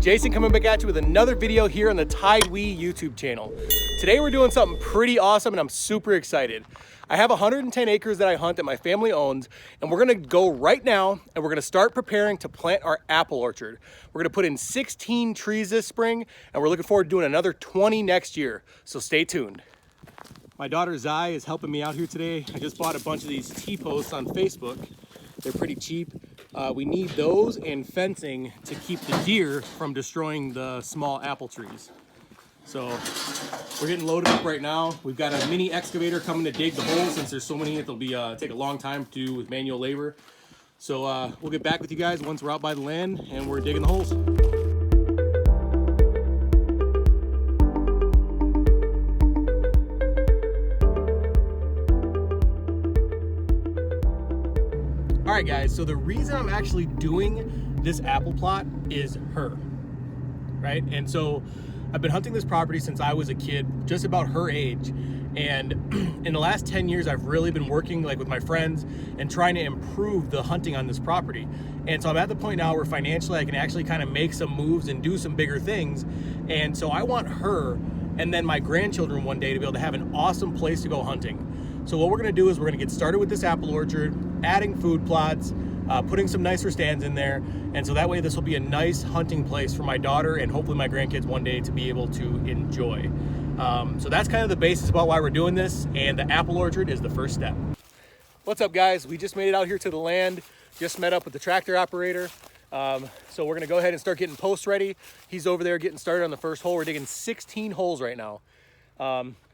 Jason coming back at you with another video here on the TIDEWE YouTube channel. Today we're doing something pretty awesome and I'm super excited. I have 110 acres that I hunt that my family owns, and we're gonna go right now and we're gonna start preparing to plant our apple orchard. We're gonna put in 16 trees this spring and we're looking forward to doing another 20 next year, so stay tuned. My daughter Zai is helping me out here today. I just bought a bunch of these T-posts on Facebook. They're pretty cheap. We need those and fencing to keep the deer from destroying the small apple trees. So we're getting loaded up right now. We've got a mini excavator coming to dig the holes. Since there's so many, it'll be take a long time to do with manual labor. So we'll get back with you guys once we're out by the land and we're digging the holes. All right guys, so the reason I'm actually doing this apple plot is her, right? And so I've been hunting this property since I was a kid, just about her age. And in the last 10 years, I've really been working with my friends and trying to improve the hunting on this property. And so I'm at the point now where financially I can actually kind of make some moves and do some bigger things. And so I want her and then my grandchildren one day to be able to have an awesome place to go hunting. So what we're gonna do is we're gonna get started with this apple orchard, adding food plots, putting some nicer stands in there. And so that way this will be a nice hunting place for my daughter and hopefully my grandkids one day to be able to enjoy. So that's kind of the basis about why we're doing this, and the apple orchard is the first step. What's up guys? We just made it out here to the land, just met up with the tractor operator. So we're gonna go ahead and start getting posts ready. He's over there getting started on the first hole. We're digging 16 holes right now.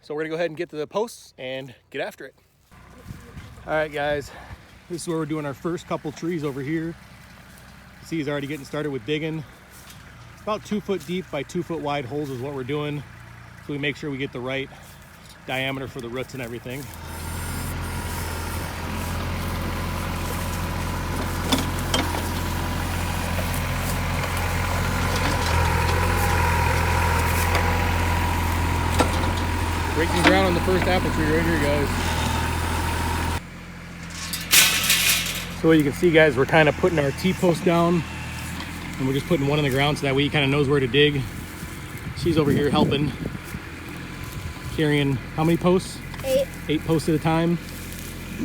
So we're gonna go ahead and get to the posts and get after it. All right guys, this is where we're doing our first couple trees over here. You see he's already getting started with digging. About 2 foot deep by 2 foot wide holes is what we're doing. So we make sure we get the right diameter for the roots and everything. Breaking ground on the first apple tree right here, guys. So what you can see, guys, we're kind of putting our T-post down and we're just putting one in the ground so that way he kind of knows where to dig. She's over here helping, carrying how many posts? 8. 8 posts at a time.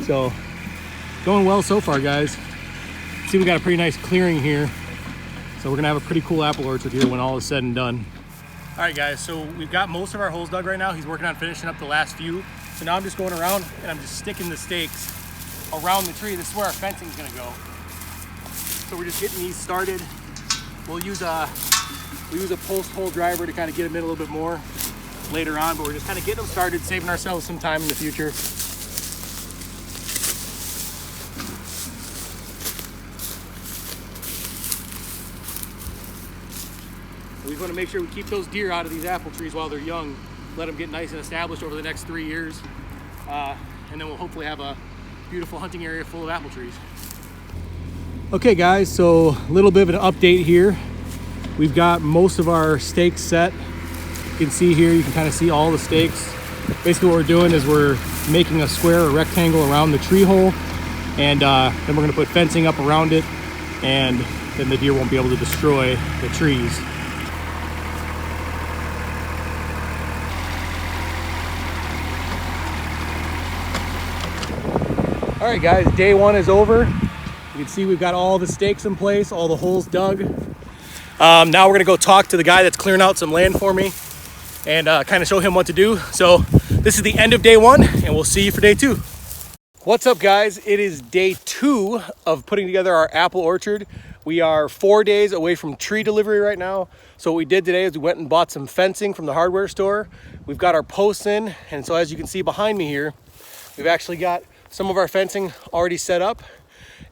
So going well so far, guys. See, we got a pretty nice clearing here. So we're gonna have a pretty cool apple orchard here when all is said and done. All right guys, so we've got most of our holes dug right now. He's working on finishing up the last few. So now I'm just going around and I'm just sticking the stakes around the tree. This is where our fencing is gonna go. So we're just getting these started. We use a post hole driver to kind of get them in a little bit more later on, but we're just kind of getting them started, saving ourselves some time in the future. We want to make sure we keep those deer out of these apple trees while they're young, let them get nice and established over the next 3 years, and then we'll hopefully have a beautiful hunting area full of apple trees. Okay guys, so a little bit of an update here. We've got most of our stakes set. You can see here, you can kind of see all the stakes. Basically what we're doing is we're making a square or rectangle around the tree hole, and then we're going to put fencing up around it, and then the deer won't be able to destroy the trees. All right guys, day one is over. You can see we've got all the stakes in place, all the holes dug. Now we're gonna go talk to the guy that's clearing out some land for me and kind of show him what to do. So this is the end of day one and we'll see you for day two. What's up guys? It is day 2 of putting together our apple orchard. We are 4 days away from tree delivery right now. So what we did today is we went and bought some fencing from the hardware store. We've got our posts in, and so as you can see behind me here, we've actually got some of our fencing already set up.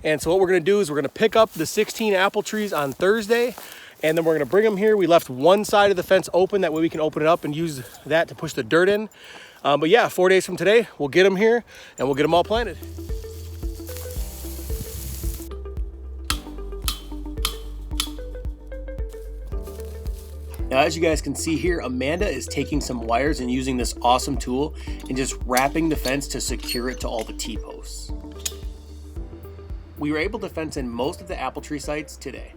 And so what we're gonna do is we're gonna pick up the 16 apple trees on Thursday, and then we're gonna bring them here. We left one side of the fence open, that way we can open it up and use that to push the dirt in. But yeah, 4 days from today, we'll get them here and we'll get them all planted. Now, as you guys can see here, Amanda is taking some wires and using this awesome tool and just wrapping the fence to secure it to all the T-posts. We were able to fence in most of the apple tree sites today.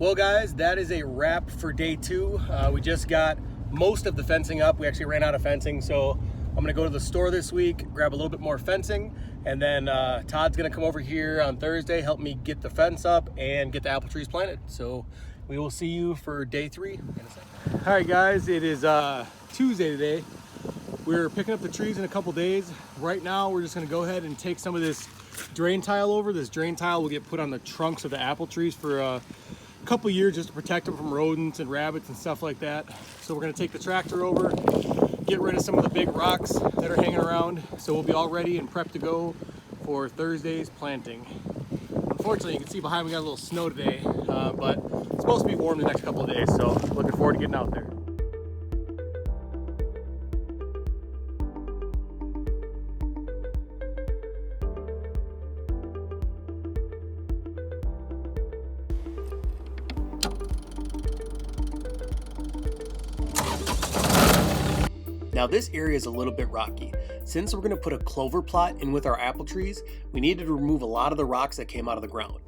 Well guys, that is a wrap for day 2. We just got most of the fencing up. We actually ran out of fencing, so I'm gonna go to the store this week, grab a little bit more fencing, and then Todd's gonna come over here on Thursday, help me get the fence up and get the apple trees planted. So we will see you for day 3 in a second. All right guys, it is Tuesday today. We're picking up the trees in a couple days. Right now, we're just gonna go ahead and take some of this drain tile over. This drain tile will get put on the trunks of the apple trees for a couple years just to protect them from rodents and rabbits and stuff like that. So we're gonna take the tractor over, get rid of some of the big rocks that are hanging around. So we'll be all ready and prepped to go for Thursday's planting. Unfortunately, you can see behind me got a little snow today, but it's supposed to be warm the next couple of days. So looking forward to getting out there. Now this area is a little bit rocky. Since we're going to put a clover plot in with our apple trees, we needed to remove a lot of the rocks that came out of the ground.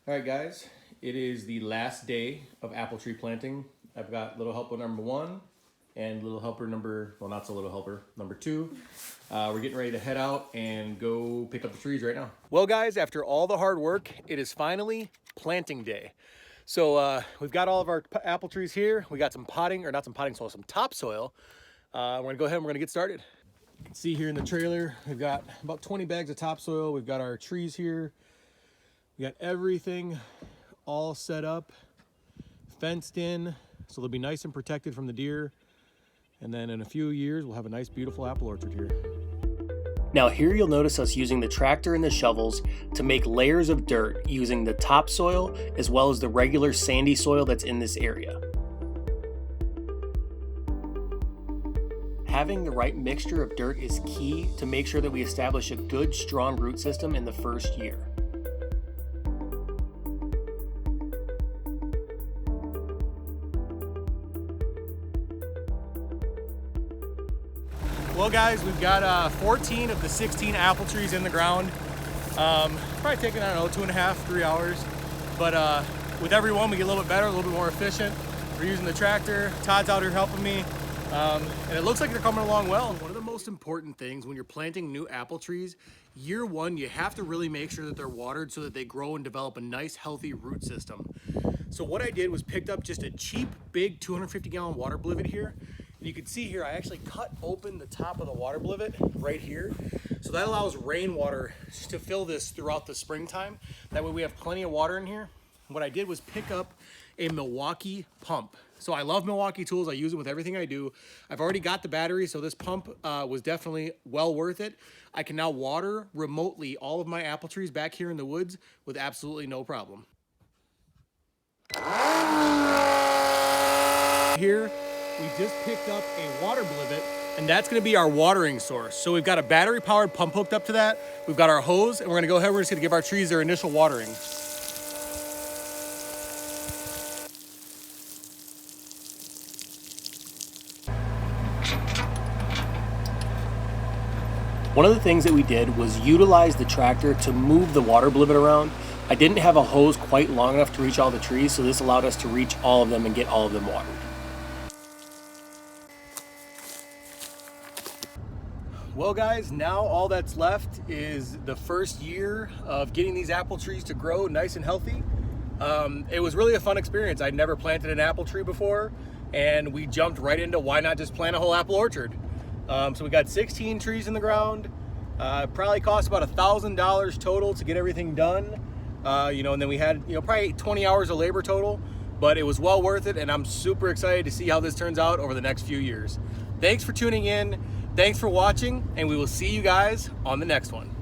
All right guys, it is the last day of apple tree planting. I've got little helper number 1 and little helper number, well not so little helper, number 2. We're getting ready to head out and go pick up the trees right now. Well guys, after all the hard work, it is finally planting day. So we've got all of our apple trees here. We got some potting, or not some potting soil, some topsoil. We're gonna go ahead and we're gonna get started. You can see here in the trailer, we've got about 20 bags of topsoil. We've got our trees here. We got everything all set up, fenced in, so they'll be nice and protected from the deer. And then in a few years, we'll have a nice, beautiful apple orchard here. Now here you'll notice us using the tractor and the shovels to make layers of dirt using the topsoil as well as the regular sandy soil that's in this area. Having the right mixture of dirt is key to make sure that we establish a good, strong root system in the first year. Well guys, we've got 14 of the 16 apple trees in the ground. Probably taking, I don't know, 2.5, 3 hours. But with every one we get a little bit better, a little bit more efficient. We're using the tractor, Todd's out here helping me. And it looks like they're coming along well. One of the most important things when you're planting new apple trees, year 1, you have to really make sure that they're watered so that they grow and develop a nice, healthy root system. So what I did was picked up just a cheap, big 250-gallon water blivet here. And you can see here, I actually cut open the top of the water blivet right here. So that allows rainwater to fill this throughout the springtime. That way we have plenty of water in here. What I did was pick up a Milwaukee pump. So I love Milwaukee tools. I use it with everything I do. I've already got the battery, so this pump was definitely well worth it. I can now water remotely all of my apple trees back here in the woods with absolutely no problem. Here, we just picked up a water blivet, and that's gonna be our watering source. So we've got a battery-powered pump hooked up to that. We've got our hose, and we're gonna go ahead, we're just gonna give our trees their initial watering. One of the things that we did was utilize the tractor to move the water blivet around. I didn't have a hose quite long enough to reach all the trees, so this allowed us to reach all of them and get all of them watered. Well guys, now all that's left is the first year of getting these apple trees to grow nice and healthy. It was really a fun experience. I'd never planted an apple tree before, and we jumped right into why not just plant a whole apple orchard. So we got 16 trees in the ground. Probably cost about $1,000 total to get everything done. And then we had, probably 20 hours of labor total, but it was well worth it. And I'm super excited to see how this turns out over the next few years. Thanks for tuning in. Thanks for watching, and we will see you guys on the next one.